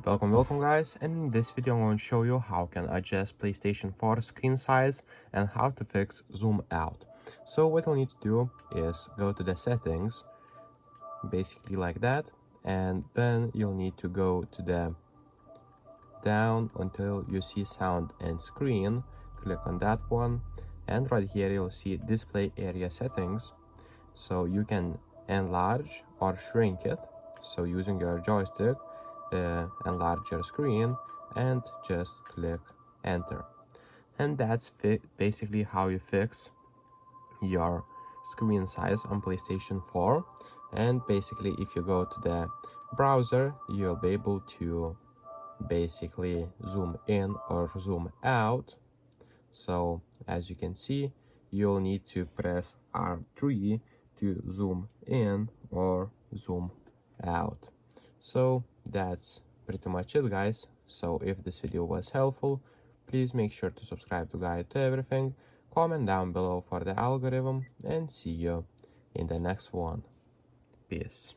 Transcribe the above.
Welcome guys, and in this video I'm going to show you how can adjust PlayStation 4 screen size and how to fix zoom out. So what you'll need to do is go to the settings, basically like that, and then you'll need to go to the down until you see sound and screen. Click on that one, and right here you'll see display area settings, so you can enlarge or shrink it. So using your joystick, enlarge your screen and just click enter, and that's basically how you fix your screen size on PlayStation 4. And basically if you go to the browser, you'll be able to basically zoom in or zoom out. So as you can see, you'll need to press R3 to zoom in or zoom out. So that's pretty much it, guys. So if this video was helpful, please make sure to subscribe to Guide to Everything, comment down below for the algorithm, and see you in the next one. Peace.